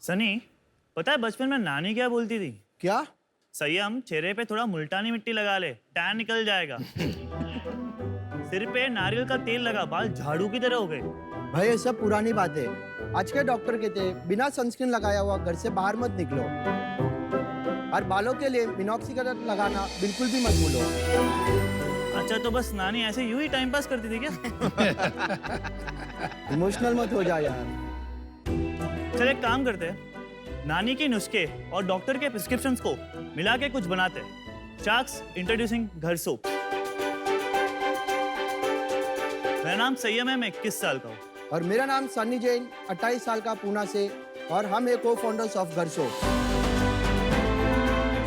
सनी, पता है बचपन में नानी क्या बोलती थी? क्या? संयम, चेहरे पे थोड़ा मुल्तानी मिट्टी लगा ले, टैन निकल जाएगा। सिर पे नारियल का तेल लगा, बाल झाड़ू की तरह हो गए। भाई ये सब पुरानी बात है। आज के डॉक्टर कहते हैं बिना सनस्क्रीन लगाया हुआ घर से बाहर मत निकलो और बालों के लिए मिनॉक्सिडिल लगाना बिल्कुल भी मत भूलो। अच्छा, तो बस नानी ऐसे यूं ही टाइम पास करती थी क्या? इमोशनल मत हो जा यार। चल एक काम करते हैं, नानी के नुस्खे और डॉक्टर के प्रिस्क्रिप्शंस को मिला के कुछ बनाते हैं। शार्क्स इंट्रोड्यूसिंग घर सोप। मेरा नाम संयम है, मैं 21 साल का हूँ। और मेरा नाम सन्नी जैन, 28 साल का, पूना से, और हम एक को फाउंडर्स ऑफ घर सोप।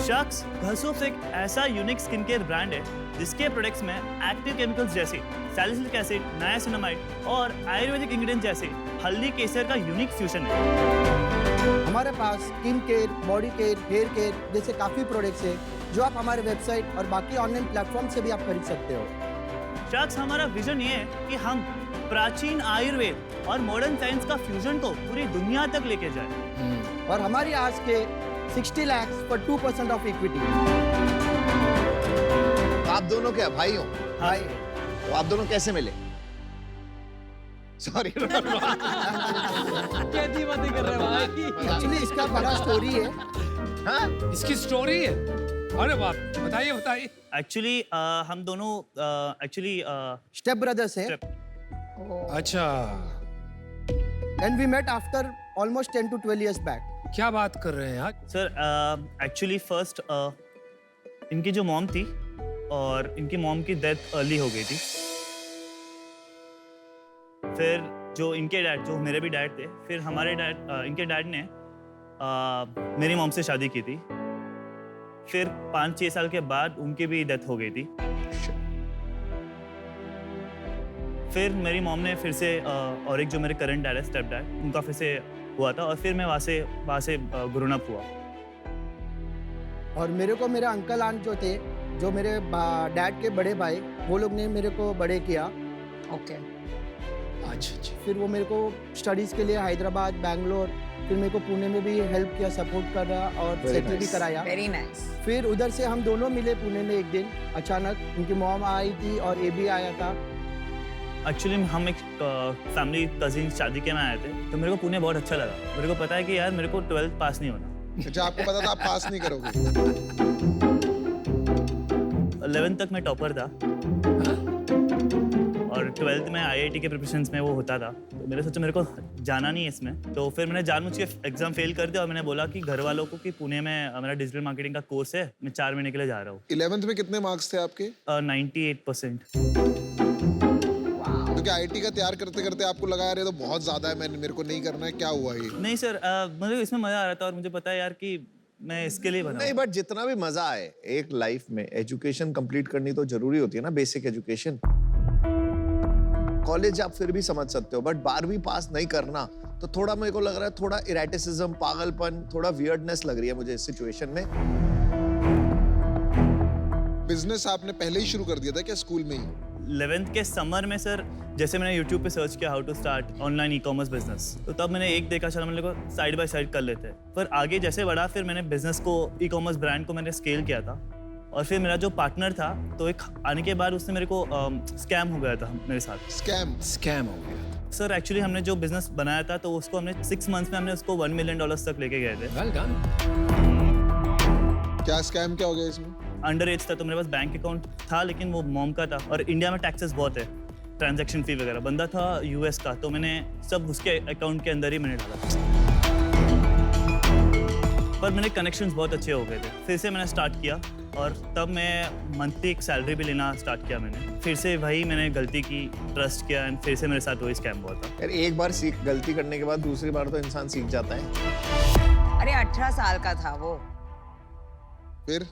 शार्क्स घर सोप्स एक ऐसा यूनिक स्किन केयर ब्रांड है जिसके प्रोडक्ट्स में एक्टिव केमिकल्स जैसे सैलिसिलिक एसिड, नायासिनामाइड और आयुर्वेदिक इंग्रेडिएंट्स जैसे हल्दी केसर का यूनिक फ्यूजन है। हमारे पास skin care, body care, hair care जैसे काफ़ी प्रोडक्ट्स हैं जो आप हमारे वेबसाइट और बाकी ऑनलाइन प्लेटफॉर्म से भी आप खरीद सकते हो। शार्क्स, हमारा विजन ये है कि हम प्राचीन आयुर्वेद और मॉडर्न साइंस का फ्यूजन को पूरी दुनिया तक लेके जाए। और हमारी आज के 60 lakhs for 2% ऑफ इक्विटी। आप दोनों क्या भाई हो? भाई तो आप दोनों कैसे मिले? सॉरी। कैसी बातें कर रहे भाई? एक्चुअली इसका बड़ा स्टोरी है। हाँ? इसकी स्टोरी है। अरे बाप, बताइए बताइए। एक्चुअली हम दोनों स्टेप ब्रदर्स हैं अच्छा, and we met after almost 10 to 12 years back. क्या बात कर रहे हैं यार? सर एक्चुअली फर्स्ट इनकी जो मॉम थी और इनकी मॉम की डेथ अर्ली हो गई थी। फिर जो इनके डैड, जो मेरे भी डैड थे, फिर हमारे डैड, इनके डैड ने मेरी मॉम से शादी की थी। फिर 5-6 साल के बाद उनकी भी डेथ हो गई थी। फिर मेरी मॉम ने फिर से और एक जो मेरे करंट डैड है, स्टेप डैड, उनका फिर से हुआ था और फिर मैं वहाँ से ग्रोन अप हुआ। और मेरे को मेरे अंकल आंट जो थे, जो मेरे डैड के बड़े भाई, वो लोग ने मेरे को बड़े किया। ओके। अच्छा। फिर वो मेरे को स्टडीज़ के लिए हैदराबाद, बैंगलोर, फिर मेरे को पुणे में भी हेल्प किया, सपोर्ट कर रहा और सेटल भी कराया। Very nice. फिर उधर से हम दोनों मिले पुणे में एक दिन अचानक। उनकी मॉम आई थी और ये भी आया था। एक्चुअली हम एक फैमिली कजिन शादी के में आए थे, तो मेरे को पुणे बहुत अच्छा लगा। मेरे को पता है कि यार मेरे को 12th पास नहीं होना। अच्छा, आपको पता था आप पास नहीं करोगे? 11th तक मैं टॉपर था और 12th में IIT के प्रिपरेशंस में वो होता था। तो मेरे सोचा मेरे को जाना नहीं है इसमें, तो फिर मैंने जानबूझ के एग्जाम फेल कर दिया और मैंने बोला कि घर वालों को कि पुणे में मेरा डिजिटल मार्केटिंग का कोर्स है, मैं 4 महीने के लिए जा रहा हूँ। 11th में कितने मार्क्स थे आपके? 98%। तो क्या आईटी का तैयार करते करते आपको लगा यार ये तो बहुत ज्यादा है, मेरे को नहीं करना है, क्या हुआ ये? नहीं सर, मुझे इसमें मजा आ रहा था और मुझे पता है यार कि मैं इसके लिए बना नहीं, बट जितना भी मजा आए एक लाइफ में, एजुकेशन कंप्लीट करनी तो जरूरी होती है ना, बेसिक एजुकेशन। कॉलेज आप फिर भी समझ सकते हो, बट 12वीं पास नहीं करना तो थोड़ा मेरे को लग रहा है, थोड़ा इरेटिसिज्म, पागलपन, थोड़ा वियर्डनेस लग रही है मुझे इस सिचुएशन में। बिजनेस आपने पहले ही शुरू कर दिया था क्या स्कूल में ही? 11th के समर में सर, जैसे मैंने YouTube पे सर्च किया how to start online ecommerce business, तो तब मैंने एक देखा, चला मैंने को साइड बाय साइड कर लेते हैं। पर आगे जैसे बढ़ा, फिर मैंने बिजनेस को, ई-कॉमर्स ब्रांड को मैंने स्केल किया था। और फिर मेरा जो पार्टनर था, तो एक आने के बाद उसने मेरे को स्कैम हो गया था मेरे साथ। स्कैम हो गया। सर एक्चुअली हमने जो बिजनेस बनाया था, तो उसको हमने 6 मंथ्स में हमने उसको $1 million तक लेके गए थे। Well done. क्या स्कैम क्या हो गया इसमें? अंडर एज था, तो मेरे पास बैंक अकाउंट था लेकिन वो मॉम का था, और इंडिया में टैक्सेस बहुत है, ट्रांजैक्शन फी वगैरह। बंदा था US का, तो मैंने सब उसके अकाउंट के अंदर ही मैंने डाला। पर मेरे कनेक्शंस बहुत अच्छे हो गए थे। फिर से मैंने स्टार्ट किया और तब मैं मंथली एक सैलरी भी लेना स्टार्ट किया मैंने। फिर से वही मैंने गलती की, ट्रस्ट किया, एंड फिर से मेरे साथ वही स्कैम हुआ था। यार एक बार गलती करने के बाद दूसरी बार तो इंसान सीख जाता है। अरे 18 साल का था वो। फिर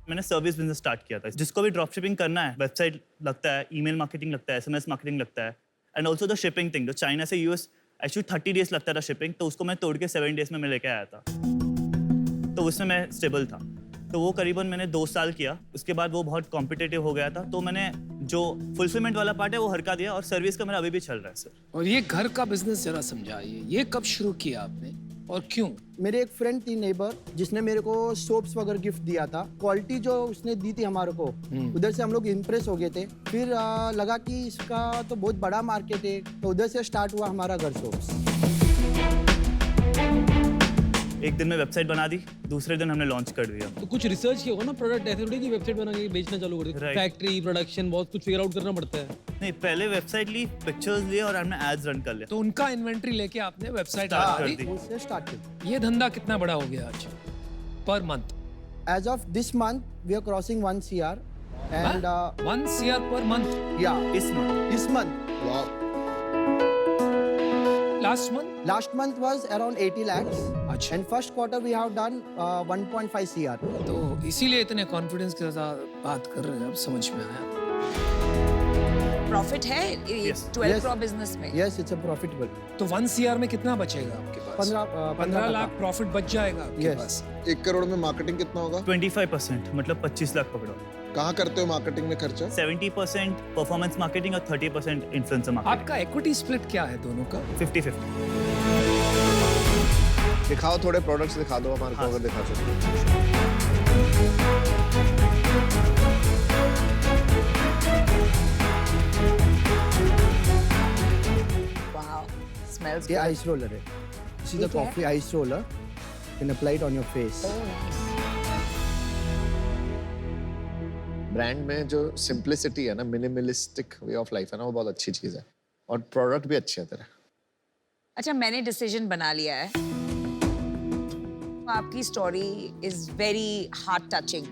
मैंने सर्विस बिजनेस स्टार्ट किया था। जिसको भी ड्रॉप शिपिंग करना है, वेबसाइट लगता है, ईमेल मार्केटिंग लगता है, SMS मार्केटिंग लगता है, and also the shipping thing. जो चाइना से US एक्चुअली 30 डेज लगता था शिपिंग, तो उसको मैं तोड़ के 7 डेज में मैं लेके आया था। तो उसमें मैं स्टेबल था। तो वो करीबन मैंने 2 साल किया। उसके बाद वो बहुत कॉम्पिटिटिव हो गया था, तो मैंने जो फुलफिलमेंट वाला पार्ट है वो हरका दिया, और सर्विस का मेरा अभी भी चल रहा है सर। और ये घर का बिजनेस जरा समझाइए, ये कब शुरू किया आपने? और क्यों? मेरे एक फ्रेंड थी नेबर जिसने मेरे को सोप्स वगैरह गिफ्ट दिया था। क्वालिटी जो उसने दी थी हमारे को, उधर से हम लोग इम्प्रेस हो गए थे। फिर लगा कि इसका तो बहुत बड़ा मार्केट है, तो उधर से स्टार्ट हुआ हमारा घर सोप्स। एक दिन में वेबसाइट बना दी, दूसरे दिन हमने लॉन्च कर दिया। तो कुछ रिसर्च किया होगा ना, प्रोडक्ट ऐसे थोड़ी कि वेबसाइट बना के बेचना चालू कर दी। Right. फैक्ट्री, प्रोडक्शन, बहुत कुछ फिगर आउट करना पड़ता है। नहीं, पहले वेबसाइट ली, पिक्चर्स लिए और हमने एड्स रन कर लिया। तो उनका इन्वेंट्री लेके आपने वेबसाइट Start बना कर दी। दी। उससे स्टार्ट किया। ये धंधा कितना बड़ा हो गया आज per month? As of this month, we are crossing 1 CR, and 1 CR per month? yeah, इस month this month, last month? last month was around 80 lakhs, अच्छा। and first quarter we have done 1.5 CR. तो इसीलिए इतने confidence के साथ बात कर रहे हैं, अब समझ में आया। प्रॉफिट है Yes. 12 Yes. करोड़ बिजनेस में। Yes, it's a profitable. तो 1 CR में कितना बचेगा आपके पास? 15 लाख प्रॉफिट बच जाएगा आपके Yes. पास। 1 करोड़ में मार्केटिंग कितना होगा? 25%, मतलब 25 लाख पकड़ो। कहाँ करते हो मार्केटिंग में खर्चा? 70% परफॉर्मेंस मार्केटिंग और 30% इन्फ्लुएंसर मार्केटिंग। आपका इक्विटी स्प्लिट क्या है दोनों का? 50-50। दिखाओ थोड़े प्रोडक्ट्स दिखा दो हमारे को हाँ। अगर दिखा सकते वाओ, स्मेल्स ये आइस रोलर है। This is the क्या है? coffee ice roller. You can apply it on your face. Brand में जो सिंप्लिसिटी है ना, मिनिमलिस्टिक वे ऑफ लाइफ है ना, वो बहुत अच्छी चीज है और प्रोडक्ट भी अच्छे हैं तेरे। अच्छा, मैंने डिसीजन बना लिया है। आपकी story is very heart touching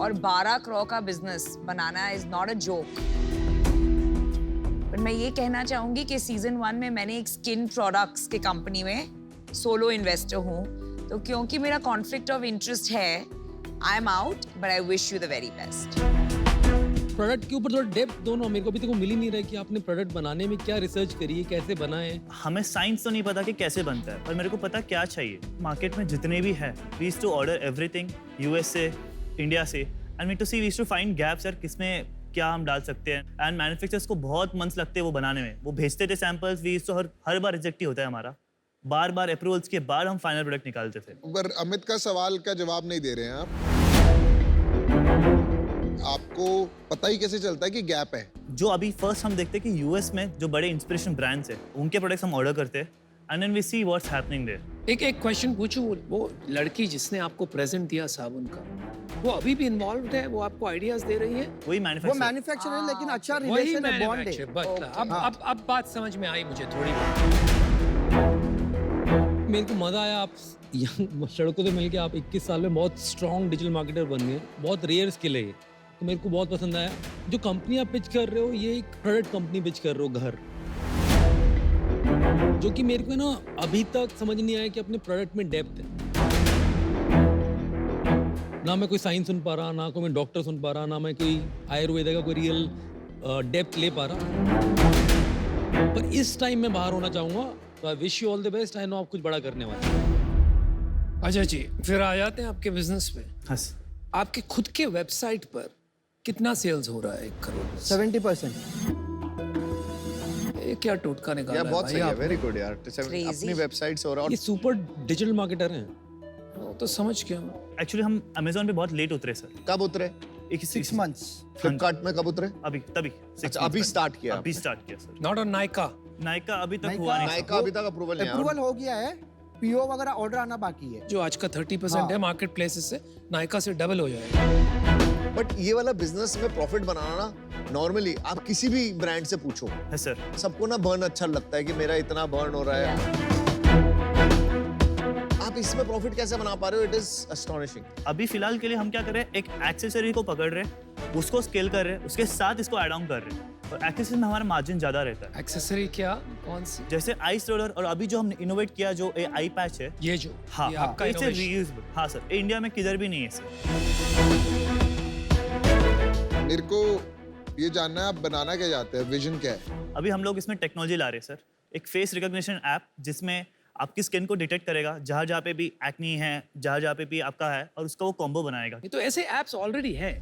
और 12 करोड़ का business banana is not a joke. पर मैं ये कहना चाहूंगी कि सीजन 1 में मैंने एक स्किन प्रोडक्ट्स के कंपनी में सोलो इन्वेस्टर हूँ, तो क्योंकि मेरा कॉन्फ्लिक्ट ऑफ इंटरेस्ट है, I am out, but I wish you the very best. Product के ऊपर थोड़ा डेप्थ दोनों मेरे को अभी तक वो मिल ही नहीं रहा है कि आपने प्रोडक्ट बनाने में क्या रिसर्च करी है, कैसे बनाए। हमें साइंस तो नहीं पता कि कैसे बनता है, पर मेरे को पता क्या चाहिए। मार्केट में जितने भी है, we used to order everything US से, इंडिया से, and we to see we used to find gaps यार, किसमें क्या हम डाल सकते हैं। एंड मैन्युफैक्चरर्स को बहुत मंथ्स लगते हैं वो बनाने में। वो भेजते थे सैंपल्स, वी यूज्ड टू हर बार रिजेक्ट ही होता है हमारा। बार बार अप्रूवल्स के बाद हम फाइनल प्रोडक्ट निकालते थे। पर अमित का सवाल का जवाब नहीं दे रहे हैं आप। आपको पता ही कैसे चलता है कि गैप है? जो अभी फर्स्ट हम देखते हैं कि यूएस में जो बड़े इंस्पिरेशन ब्रांड्स है, उनके प्रोडक्ट्स हम ऑर्डर करते हैं and then we see what's happening there. एक क्वेश्चन पूछूं, वो लड़की जिसने आपको प्रेजेंट दिया साबुन का, वो अभी भी इन्वॉल्व है? वो आपको आइडियाज दे रही है? वही वो मैन्युफैक्चर। मैन्युफैक्चर है, लेकिन अच्छा वही रिलेशन है, बॉन्ड मैन्युफैक्चर, है। बस अब बात समझ में आई मुझे थोड़ी। मेरे को मजा आया, आप यहाँ सड़कों से मिलके आप 21 साल में बहुत स्ट्रॉन्ग डिजिटल मार्केटर बन गए। बहुत रेयर स्किल है ये, तो मेरे को बहुत पसंद आया। जो कंपनी आप पिच कर रहे हो, ये एक प्रोडक्ट कंपनी पिच कर रहे हो, घर, जो कि मेरे को ना अभी तक समझ नहीं आया कि अपने प्रोडक्ट में डेप्थ है। ना मैं कोई साइंस सुन पा रहा, ना कोई मैं डॉक्टर सुन पा रहा, ना मैं कोई आयुर्वेदा का कोई रियल डेप्थ ले पा रहा। पर इस टाइम में बाहर होना चाहूँगा, तो I wish you all the best. I know आप कुछ बड़ा करने वाले हैं। अच्छा जी, फिर आ जाते हैं आपके बिजनेस पे। हाँ, आपके खुद के वेबसाइट पर कितना सेल्स हो रहा है 1 करोड़? 70%। ये क्या टोटका निकाला यार है बहुत भाई सही है, आपने? वेरी गुड यार। Crazy. अपनी वेबसाइट से हो रहा है ये सुपर डिजिटल मार्केटर हैं। वो तो समझ गया मैं। एक्चुअली हम अमेजोन पे बहुत लेट उतरे सर। और कब उतरे? 6 months. फ्लिपकार्ट में कब उतरे? अभी तभी अच्छा, अभी start किया अभी आपने। स्टार्ट किया sir. Not on Nykaa. Nykaa अभी तक Nykaa- हुआ नहीं। नायका अभी तक अप्रूवल नहीं आया। अप्रूवल हो गया है, पीओ वगैरह ऑर्डर आना बाकी है। जो आज का 30% हाँ। है मार्केट प्लेसेस से, नाइका से डबल हो जाएगा। बट ये वाला बिजनेस में प्रॉफिट बनाना ना, नॉर्मली आप किसी भी ब्रांड से पूछो, है सर। सबको ना बर्न अच्छा लगता है कि मेरा इतना बर्न हो रहा है। आप इसमें प्रॉफिट कैसे बना पा रहे हो? It is astonishing. अभी फिलहाल के लिए हम क्या कर रहे हैं, एक एक्सेसरी को पकड़ रहे हैं, उसको स्केल कर रहे हैं, उसके साथ इसको ऐड ऑन कर रहे हैं, और एक्सेसरी में हमारा मार्जिन ज्यादा रहता है। एक्सेसरी क्या, कौन सी? जैसे आइस रोलर, और अभी जो हमने इनोवेट किया जो आई पैच है, ये जो हाँ ये हाँ, आपका इट्स innovation। रीयूजेबल। हाँ सर, इंडिया में किधर भी नहीं है सर। मेरे को ये जानना है, आप बनाना क्या चाहते हैं? विजन क्या है? अभी हम लोग इसमें टेक्नोलॉजी ला रहे हैं सर, एक फेस रिकॉग्निशन ऐप जिसमें आपकी स्किन को डिटेक्ट करेगा, जहाँ जहाँ पे भी एक्नी है, जहाँ जहाँ पे भी आपका है, और उसका वो कॉम्बो बनाएगा। ये तो ऐसे एप्स ऑलरेडी हैं।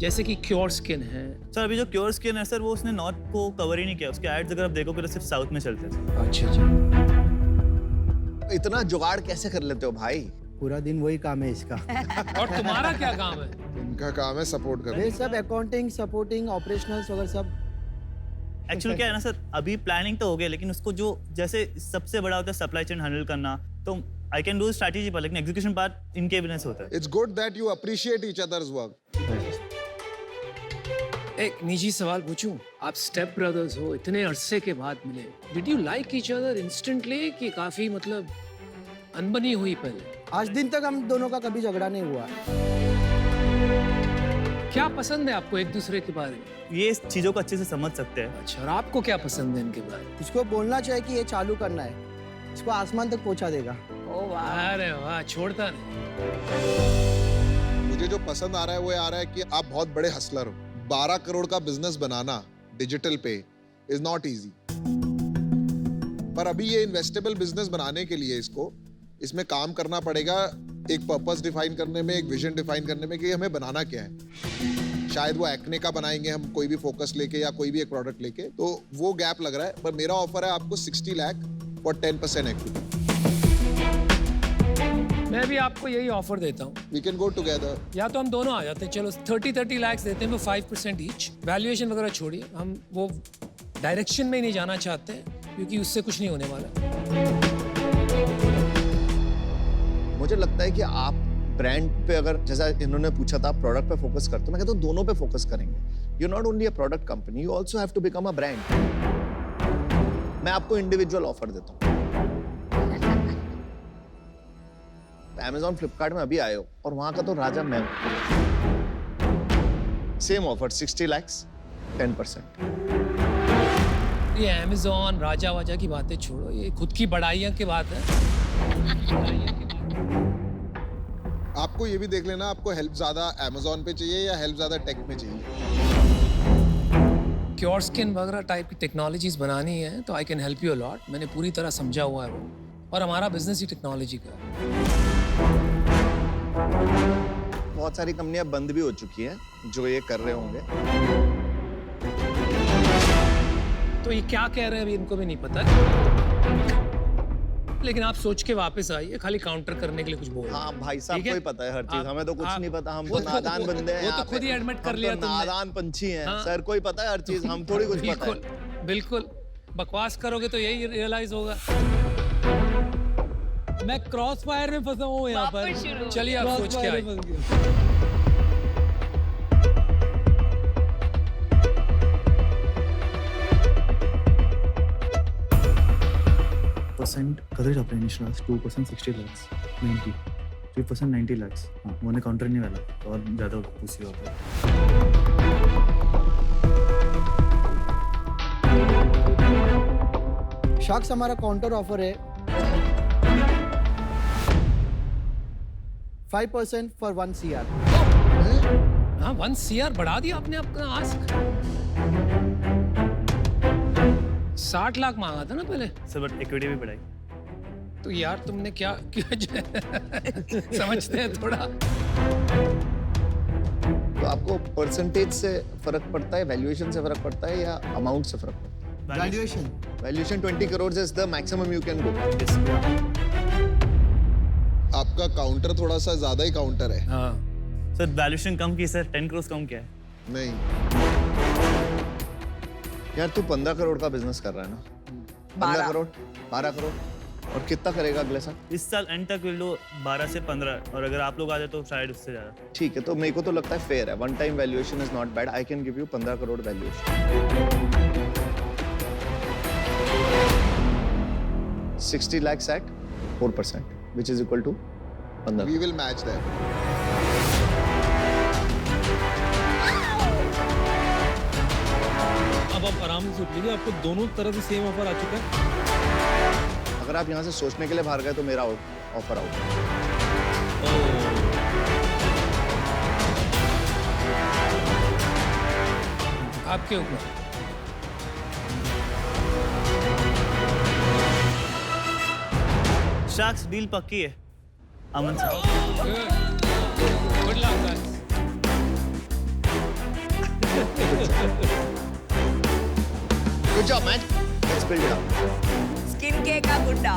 जैसे कि क्योर स्किन है। सर अभी जो क्योर स्किन है सर वो उसने नॉर्थ को कवर ही नहीं किया, उसके एड्स अगर आप देखोगे तो सिर्फ साउथ में चलते हैं। अच्छा जी। इतना जुगाड़ कैसे कर लेते हो भाई? पूरा दिन वही काम है इसका। और तुम्हारा क्या काम है? इनका काम है सपोर्ट करना। ये सब अकाउंटिंग, सपोर्टिंग, ऑपरेशनल्स वगैरह सब। एक्चुअली क्या है ना सर, अभी प्लानिंग तो हो गया लेकिन उसको जो जैसे सबसे बड़ा होता है सप्लाई चेन हैंडल करना, तो आई कैन डू स्ट्रैटेजी पर, लेकिन एग्जीक्यूशन पार्ट इनके बिजनेस होता है। It's good that you appreciate each others work. एक निजी सवाल पूछूं? आप स्टेप ब्रदर्स हो, इतने अरसे के बाद मिले, did you like each other instantly कि काफी मतलब अनबनी हुई पहले? आज दिन तक हम दोनों का कभी झगड़ा नहीं हुआ। क्या पसंद है आपको एक दूसरे के बारे में? ये इस चीज़ों को अच्छे से समझ सकते हैं। अच्छा, और आपको क्या पसंद है इनके बारे में? इसको बोलना चाहिए कि ये चालू करना है, इसको आसमान तक पहुंचा देगा। ओ वाह। अरे वाह, छोड़ता नहीं। मुझे जो पसंद आ रहा है वो ये आ रहा है कि आप बहुत बड़े हसलर हो। 12 करोड़ का बिजनेस बनाना डिजिटल पे इज नॉट इजी, पर अभी ये इन्वेस्टेबल बिजनेस बनाने के लिए इसमें काम करना पड़ेगा, एक पर्पस डिफाइन करने में, एक विजन डिफाइन करने में कि हमें बनाना क्या है। शायद वो एक्ने का बनाएंगे हम कोई भी फोकस लेके या कोई भी एक प्रोडक्ट लेके, तो वो गैप लग रहा है। पर मेरा ऑफर है आपको 60 लाख फॉर 10% इक्विटी। मैं भी आपको यही ऑफर देता हूँ। We can go together. या तो हम दोनों आ जाते हैं, चलो 30 लाख देते हैं, वो 5% ईच। वैल्यूएशन वगैरह छोड़िए, हम वो डायरेक्शन में ही नहीं जाना चाहते हैं क्योंकि उससे कुछ नहीं होने वाला। मुझे लगता है कि आप ब्रांड पे, अगर जैसा इन्होंने पूछा था, प्रोडक्ट पे फोकस करते हो, मैं कहता हूँ दोनों पे फोकस करेंगे। You not only a product company, you also have to become a brand. मैं आपको इंडिविजुअल ऑफर देता हूँ। Amazon, फ्लिपकार्ट में अभी आए हो और वहां का तो राजा मैं हूं। Same offer 60 lakhs 10%। ये अमेज़न राजा वाजा की बातें छोड़ो, ये खुद की बड़ाइयाँ की बात है। आपको ये भी देख लेना, आपको हेल्प ज्यादा Amazon पे चाहिए या हेल्प ज्यादा टेक में चाहिए। क्योर स्किन वगैरह टाइप की टेक्नोलॉजीज बनानी है तो I can help you a lot. मैंने पूरी तरह समझा हुआ है वो, और हमारा बिजनेस ही टेक्नोलॉजी का है। बहुत सारी कंपनियां बंद भी हो चुकी हैं जो ये कर रहे होंगे। तो ये क्या कह रहे हैं अभी इनको भी नहीं पता, लेकिन आप सोच के वापस आइए, खाली काउंटर करने के लिए कुछ बोल। हाँ भाई साहब, ठीक है? कोई पता है हर चीज, हमें तो कुछ आप- नहीं पता, हम वो तो नादान बंदे हैं। वो यहाँ तो खुद ही पे। एडमिट कर हम लिया तो तुमने। नादान पंछी हैं हाँ। सर, कोई पता है हर चीज, हम थोड़ी कुछ पता बिल्कुल है। बिल्कुल, बकवास करोगे तो यही रियलाइज होगा। मैं क्रॉस फायर में फंसा हूँ यहाँ वापस शुरू पर। हो चलिए आप सोच के आइए। परसेंट करेक्ट अपने इनिशियल 2% 60 lakhs 90 3% 90 lakhs। हाँ मैंने काउंटर नहीं वाला और ज़्यादा पूछी होता शार्क्स हमारा काउंटर ऑफर है 5% फॉर 1 CR। हाँ 1 CR बढ़ा दिया आपने अपना आस्क। 60 लाख मांगा था ना पहले। सर, बट इक्विटी भी बढ़ाई। तो यार तुमने क्या समझते हैं थोड़ा। तो आपको परसेंटेज से फर्क पड़ता है, वैल्यूएशन से फर्क पड़ता है या अमाउंट से फर्क पड़ता है? Valuation valuation 20 crores is the maximum you can go. आपका काउंटर थोड़ा सा ज्यादा ही काउंटर है। हाँ सर वैल्यूएशन कम की सर, 10 crores कम क्या है? नहीं, यार तू 15 करोड़ का बिजनेस कर रहा है ना? 15 करोड़ 12 करोड़ और कितना करेगा अगले साल? इस साल एंड तक विल डू 12 से 15, और अगर आप लोग आ जाए तो शायद उससे ज़्यादा। ठीक है, तो मेरे को तो लगता है फेयर है। One time valuation is not bad. I can give you 15 crore valuation. 60 lakhs at 4%, which is equal to 15। We will match that. अब आप आराम से सोच लीजिए, आपको दोनों तरफ से सेम ऑफर आ चुका है। अगर आप यहाँ से सोचने के लिए बाहर गए तो मेरा ऑफर आउट। आपके ऊपर। शार्क्स डील पक्की है अमन साहब। Good luck guys. Good job, man. Let's build it up. Skin के का गुड्डा